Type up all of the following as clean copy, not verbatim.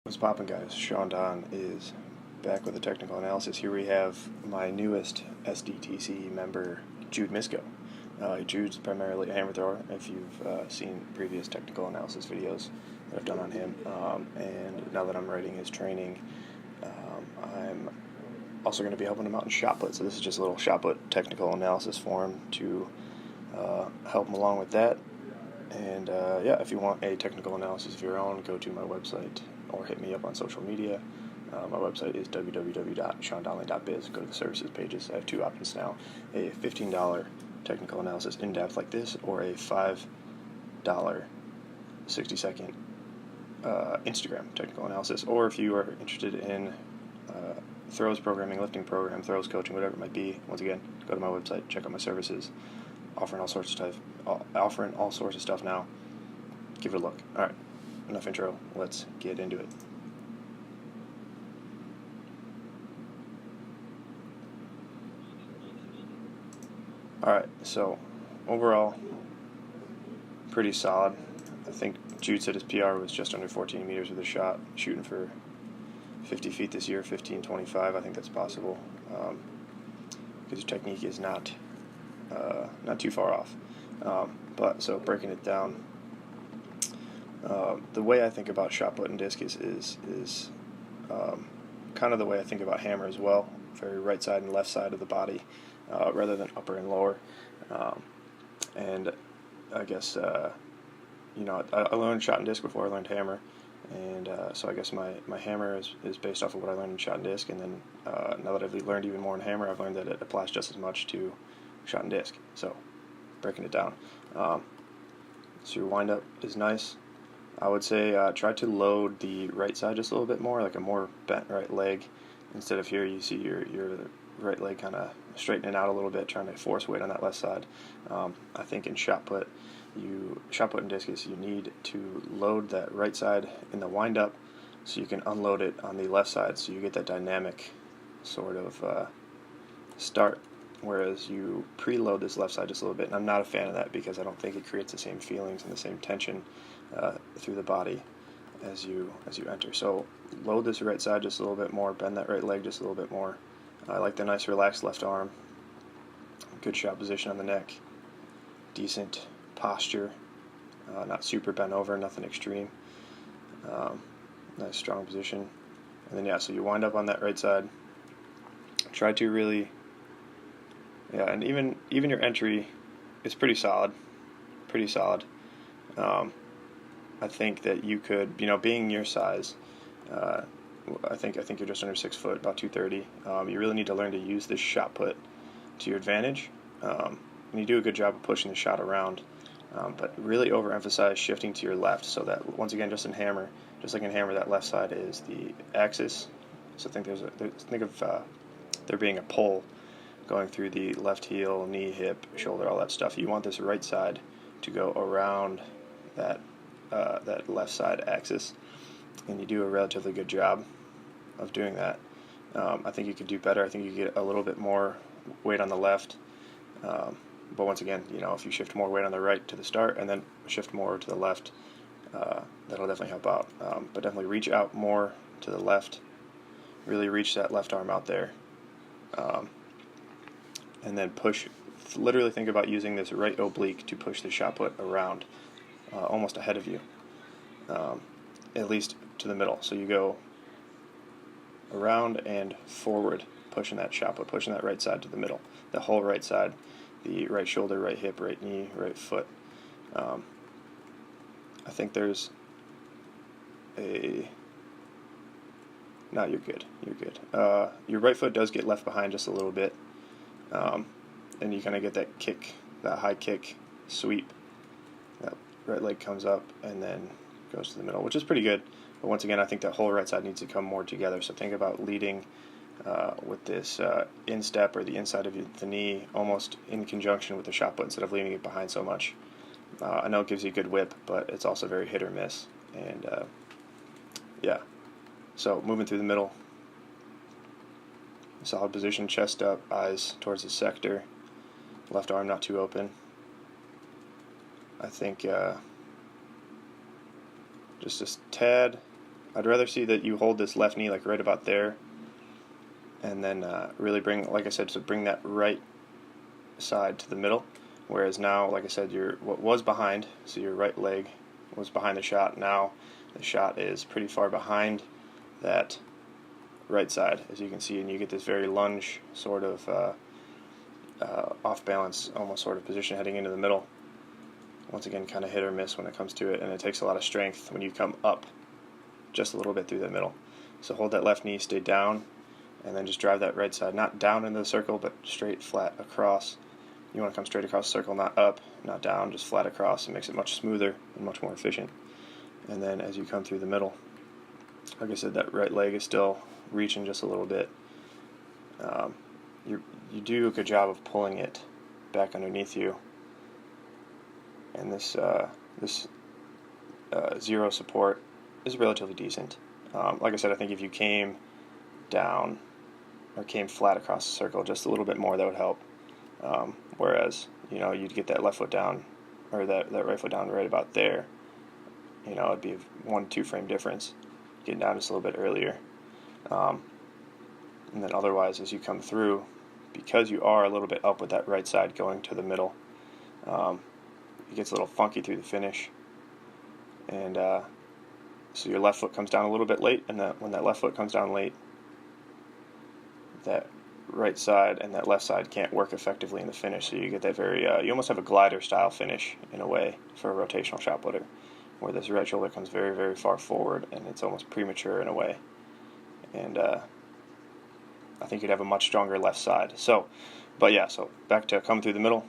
What's poppin', guys? Sean Don is back with a technical analysis. Here we have my newest SDTC member, Jude Misko. Jude's primarily a hammer thrower, if you've seen previous technical analysis videos that I've done on him. And now that I'm writing his training, I'm also going to be helping him out in shot put. So this is just a little shot put technical analysis for him to help him along with that. And yeah, if you want a technical analysis of your own, go to my website or hit me up on social media. My website is www.seandonley.biz. Go to the services pages. I have two options now: a $15 technical analysis in depth like this, or a $5 60-second Instagram technical analysis. Or if you are interested in throws programming, lifting program, throws coaching, whatever it might be, once again, go to my website, check out my services. Offering all sorts of stuff now. Give it a look. All right, enough intro. Let's get into it. All right, so overall, pretty solid. I think Jude said his PR was just under 14 meters with a shot, shooting for 50 feet this year, 15-25. I think that's possible because your technique is not too far off. But so breaking it down, the way I think about shot put and disc is kind of the way I think about hammer as well. Very right side and left side of the body, rather than upper and lower. And I guess I learned shot and disc before I learned hammer, and so I guess my hammer is based off of what I learned in shot and disc. And then now that I've learned even more in hammer, I've learned that it applies just as much to shot and disc. So breaking it down, so your windup is nice. I would say try to load the right side just a little bit more, like a more bent right leg. Instead of here, you see your right leg kind of straightening out a little bit, trying to force weight on that left side. I think in shot put and discus, you need to load that right side in the windup so you can unload it on the left side, so you get that dynamic sort of start. Whereas you preload this left side just a little bit, and I'm not a fan of that because I don't think it creates the same feelings and the same tension through the body as you enter. So load this right side just a little bit more, bend that right leg just a little bit more. I like the nice relaxed left arm, good shot position on the neck, decent posture, not super bent over, nothing extreme, nice strong position. And then yeah, so you wind up on that right side, try to really, yeah, and even your entry is pretty solid. I think that you could, being your size, I think you're just under 6 foot, about 230. You really need to learn to use this shot put to your advantage. And you do a good job of pushing the shot around, but really overemphasize shifting to your left, so that once again, just like in hammer, that left side is the axis. So think of there being a pull going through the left heel, knee, hip, shoulder, all that stuff. You want this right side to go around that left side axis, and you do a relatively good job of doing that. I think you could do better. I think you get a little bit more weight on the left, but once again, if you shift more weight on the right to the start and then shift more to the left, that'll definitely help out. But definitely reach out more to the left, really reach that left arm out there. And then push, literally think about using this right oblique to push the shot put around, almost ahead of you, at least to the middle. So you go around and forward, pushing that shot put, pushing that right side to the middle, the whole right side, the right shoulder, right hip, right knee, right foot. I think there's no, you're good. Your right foot does get left behind just a little bit. And you kind of get that kick, that high kick sweep. That right leg comes up and then goes to the middle, which is pretty good. But once again, I think that whole right side needs to come more together. So think about leading with this instep or the inside of the knee, almost in conjunction with the shot put, instead of leaving it behind so much. I know it gives you a good whip, but it's also very hit or miss. And yeah, so moving through the middle, solid position, chest up, eyes towards the sector, left arm not too open. I think just a tad I'd rather see that you hold this left knee like right about there, and then really bring, like I said, so bring that right side to the middle. Whereas now, like I said, what was behind, so your right leg was behind the shot. Now the shot is pretty far behind that right side, as you can see, and you get this very lunge sort of off balance, almost sort of position heading into the middle. Once again, kind of hit or miss when it comes to it, and it takes a lot of strength when you come up just a little bit through the middle. So hold that left knee, stay down, and then just drive that right side, not down into the circle, but straight flat across. You want to come straight across the circle, not up, not down, just flat across. It makes it much smoother and much more efficient. And then as you come through the middle, like I said, that right leg is still reaching just a little bit. You do a good job of pulling it back underneath you. And this zero support is relatively decent. Like I said, I think if you came down or came flat across the circle just a little bit more, that would help. Whereas, you'd get that left foot down, or that right foot down right about there. It'd be a 1-2 frame difference, getting down just a little bit earlier. And then otherwise, as you come through, because you are a little bit up with that right side going to the middle, it gets a little funky through the finish. And so your left foot comes down a little bit late, and when that left foot comes down late, that right side and that left side can't work effectively in the finish. So you get that very, you almost have a glider style finish in a way for a rotational shot putter, where this right shoulder comes very, very far forward, and it's almost premature in a way. And I think you'd have a much stronger left side. So back to come through the middle,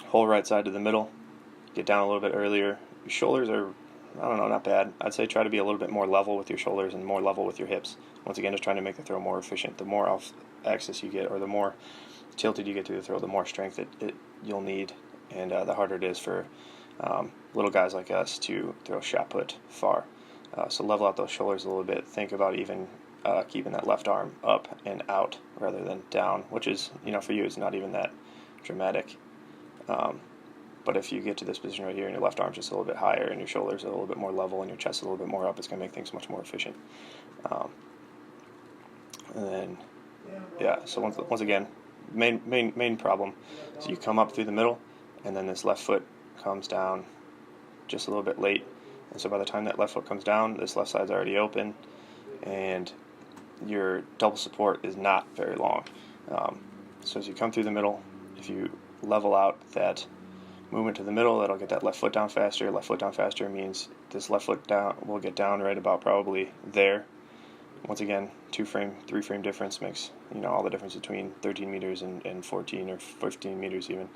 whole right side to the middle, get down a little bit earlier. Your shoulders are, I don't know, not bad. I'd say try to be a little bit more level with your shoulders and more level with your hips. Once again, just trying to make the throw more efficient. The more off axis you get, or the more tilted you get through the throw, the more strength you'll need, and the harder it is for little guys like us to throw shot put far. So level out those shoulders a little bit. Think about even keeping that left arm up and out rather than down, which is, for you, it's not even that dramatic. But if you get to this position right here and your left arm's just a little bit higher and your shoulders are a little bit more level and your chest a little bit more up, it's going to make things much more efficient. And then, so once again, main problem is you come up through the middle, and then this left foot comes down just a little bit late. And so by the time that left foot comes down, this left side's already open, and your double support is not very long. So as you come through the middle, if you level out that movement to the middle, that'll get that left foot down faster. Left foot down faster means this left foot down will get down right about probably there. Once again, 2 frame, 3 frame difference makes all the difference between 13 meters and 14 or 15 meters even.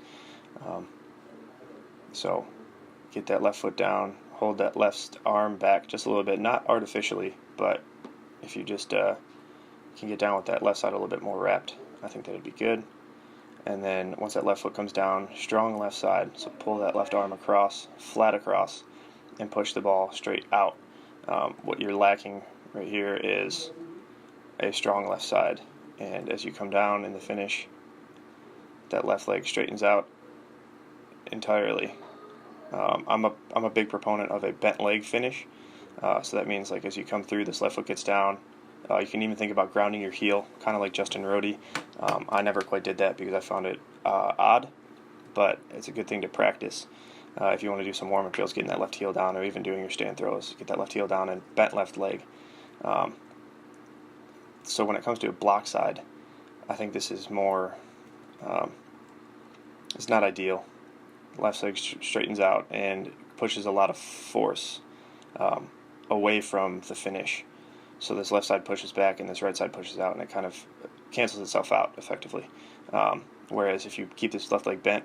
So get that left foot down, hold that left arm back just a little bit, not artificially, but if you just can get down with that left side a little bit more wrapped, I think that would be good. And then once that left foot comes down, strong left side, so pull that left arm across, flat across, and push the ball straight out. What you're lacking right here is a strong left side, and as you come down in the finish, that left leg straightens out entirely. I'm a big proponent of a bent leg finish, so that means like as you come through, this left foot gets down. You can even think about grounding your heel, kind of like Justin Rhodey. I never quite did that because I found it odd, but it's a good thing to practice. If you want to do some warm-up drills, getting that left heel down, or even doing your stand throws, get that left heel down and bent left leg. So when it comes to a block side, I think this is more, it's not ideal. Left leg straightens out and pushes a lot of force away from the finish. So this left side pushes back and this right side pushes out, and it kind of cancels itself out effectively. Whereas if you keep this left leg bent,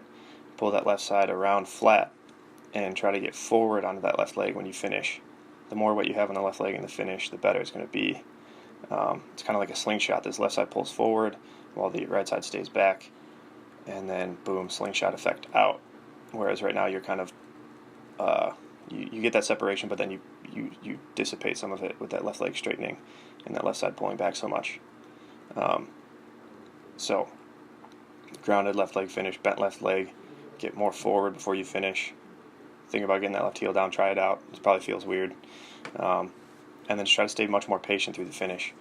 pull that left side around flat, and try to get forward onto that left leg when you finish. The more weight you have on the left leg in the finish, the better it's going to be. It's kind of like a slingshot. This left side pulls forward while the right side stays back, and then boom, slingshot effect out. Whereas right now you're kind of you get that separation, but then you dissipate some of it with that left leg straightening and that left side pulling back so much. So grounded left leg finish, bent left leg, get more forward before you finish. Think about getting that left heel down, try it out. It probably feels weird. and then just try to stay much more patient through the finish.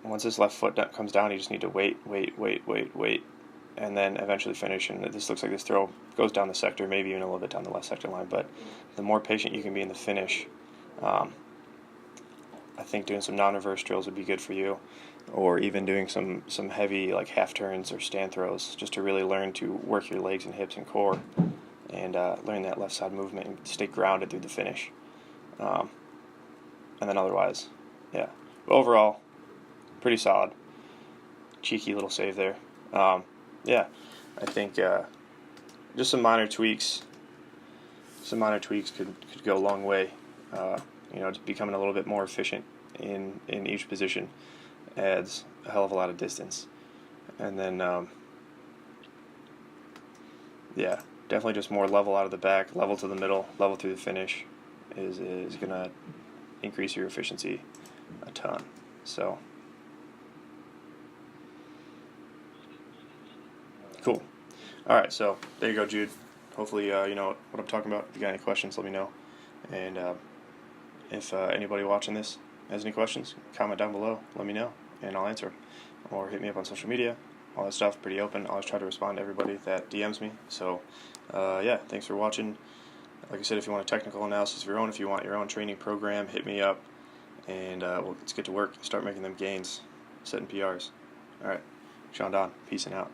Once this left foot comes down, you just need to wait, and then eventually finish. And this looks like this throw goes down the sector, maybe even a little bit down the left sector line. But the more patient you can be in the finish, I think doing some non-reverse drills would be good for you, or even doing some heavy like half turns or stand throws, just to really learn to work your legs and hips and core, and learn that left side movement and stay grounded through the finish. And then otherwise, yeah. But overall, pretty solid. Cheeky little save there. Yeah, I think just some minor tweaks. Some minor tweaks could go a long way. Just becoming a little bit more efficient in each position adds a hell of a lot of distance. And then, yeah, definitely just more level out of the back, level to the middle, level through the finish is going to increase your efficiency a ton. So, cool. All right, so there you go, Jude. Hopefully, you know what I'm talking about. If you got any questions, let me know. And if anybody watching this has any questions, comment down below. Let me know, and I'll answer. Or hit me up on social media. All that stuff, pretty open. I always try to respond to everybody that DMs me. So, yeah, thanks for watching. Like I said, if you want a technical analysis of your own, if you want your own training program, hit me up. And let's get to work and start making them gains, setting PRs. All right, Sean Don, peace and out.